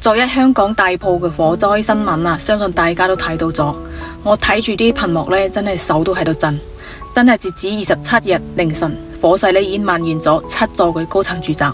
昨日香港大埔嘅火災新聞啊，相信大家都睇到咗。我睇住啲屏幕呢，真係手都喺度震。真係截止27日凌晨，火勢呢已經蔓延咗7座嘅高層住宅，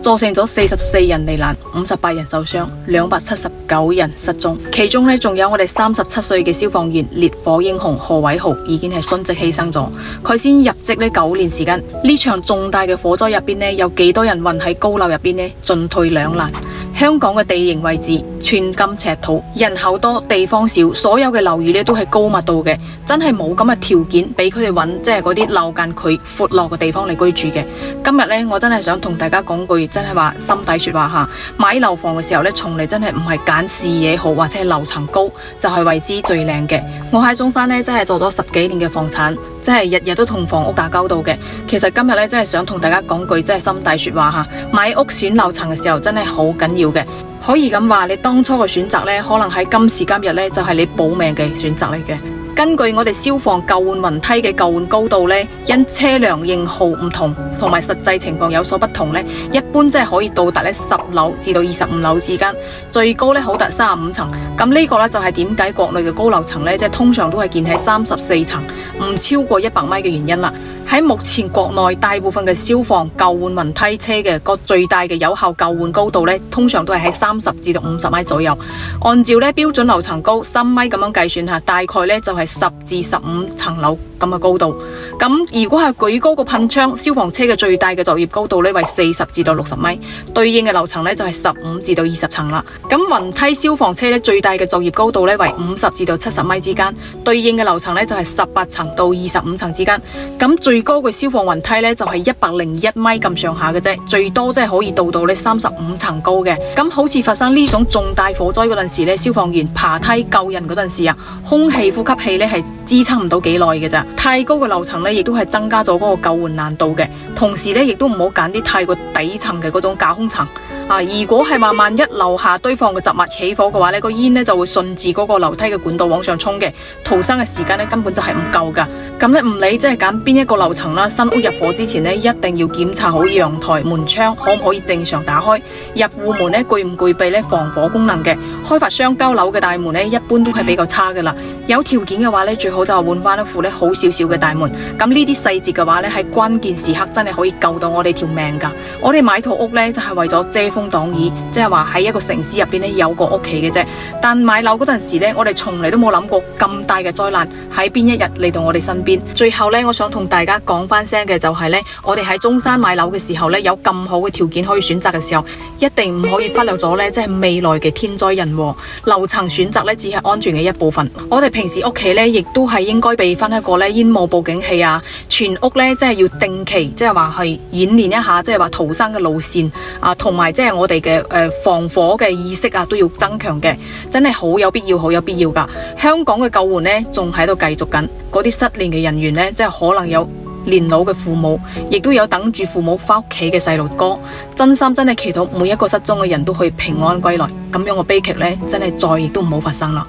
造成咗44人罹難、58人受傷、279人失蹤。其中呢，仲有我哋37歲嘅消防員烈火英雄何偉豪已經係殉職犧牲咗。佢先入職呢9年時間，呢場重大嘅火災入邊呢，有幾多人困喺高樓入邊呢？進退兩難。香港嘅地形位置寸金尺土，人口多，地方少，所有嘅樓宇呢都係高密度嘅，真係冇咁嘅條件俾佢哋揾即係嗰啲樓間距闊落嘅地方嚟居住嘅。今日呢，我真係想同大家講句真係話心底說話吓，買樓房嘅時候呢，從嚟真係唔係揀視野好或者係樓層高就係為之最靚嘅。我喺中山呢，真係做咗10幾年嘅房產，真係日日都同房屋打交道嘅。其實今日呢，真係想同大家講句真係心底說話吓，買屋選樓層嘅時候真係好緊要嘅。可以咁話，你當初嘅選擇呢，可能喺今時今日呢，就係你保命嘅選擇嚟嘅。根據我哋消防救援雲梯嘅救援高度呢，因車輛型號唔同，同埋實際情況有所不同呢，一般即係可以到達呢10樓至到25樓之間，最高呢好達35層。咁呢個呢，就係點解國內嘅高樓層呢，即係通常都係建喺34層，唔超過100米嘅原因啦。喺目前國內大部分嘅消防救援雲梯車嘅個最大嘅有效救援高度呢，通常都係喺30至到50米左右。按照呢標準樓層高3米咁樣計算下，大概呢就係10至15層樓咁嘅高度。咁如果係舉高個噴槍，消防車嘅最大嘅作業高度呢為40至到60米，對應嘅樓層呢就係15至到20層啦。咁雲梯消防車呢最大嘅作業高度呢為50至到70米之間，對應嘅樓層呢就係18層到25層之間。咁最高嘅消防雲梯呢就係101米咁上下嘅啫，最多即係可以到到呢35層高嘅。咁好似發生呢種重大火災嗰陣時呢，消防員爬梯救人嗰陣時啊，空氣呼吸器呢係支撐唔到幾耐嘅咋。太高嘅樓層呢亦都係增加咗嗰個救援難度嘅。同時呢亦都唔好揀啲太過底層嘅嗰種架空層啊。如果係話萬一樓下堆放嘅雜物起火嘅話呢，個煙呢就會順住嗰個樓梯嘅管道往上衝嘅，逃生嘅時間呢根本就係唔夠噶。咁呢唔理即係揀邊一個樓層啦，新屋入伙之前呢，一定要檢查好陽台門窗可唔可以正常打開，入戶門呢具唔具備呢防火功能嘅。開發商交樓嘅大門呢，一般都係比較差噶啦。有條件嘅話呢，最好就係換翻一副呢好少少嘅大門。咁呢啲細節嘅話呢，喺關鍵時刻真係可以救到我哋條命噶。我哋買套屋呢，就係為咗遮風擋雨，即係話喺一個城市入邊呢，有個屋企嘅啫。但買樓嗰陣時呢，我哋從嚟都冇諗過咁大嘅災難喺邊一日嚟到我哋身邊。最後呢，我想同大家講翻聲嘅就係呢，我哋喺中山買樓嘅時候呢，有咁好嘅條件可以選擇嘅時候，一定唔可以忽略咗呢，即係未來嘅天災人禍。樓層選擇呢，只係安全嘅一部分。我哋平時屋企呢，亦都係應該備翻一個呢煙霧報警器啊。全屋呢，即係要定期，即係話係演練一下，即係話逃生嘅路線啊，同埋即係我哋嘅防火嘅意識啊，都要增強嘅。真係好有必要，好有必要噶。香港嘅救援呢，仲喺度繼續緊。嗰啲失聯嘅人員呢，即係可能有年老嘅父母，亦都有等住父母翻屋企嘅細路哥。真心真係祈禱每一個失蹤嘅人都可以平安歸來，咁樣嘅悲劇呢，真係再亦都唔好發生啦。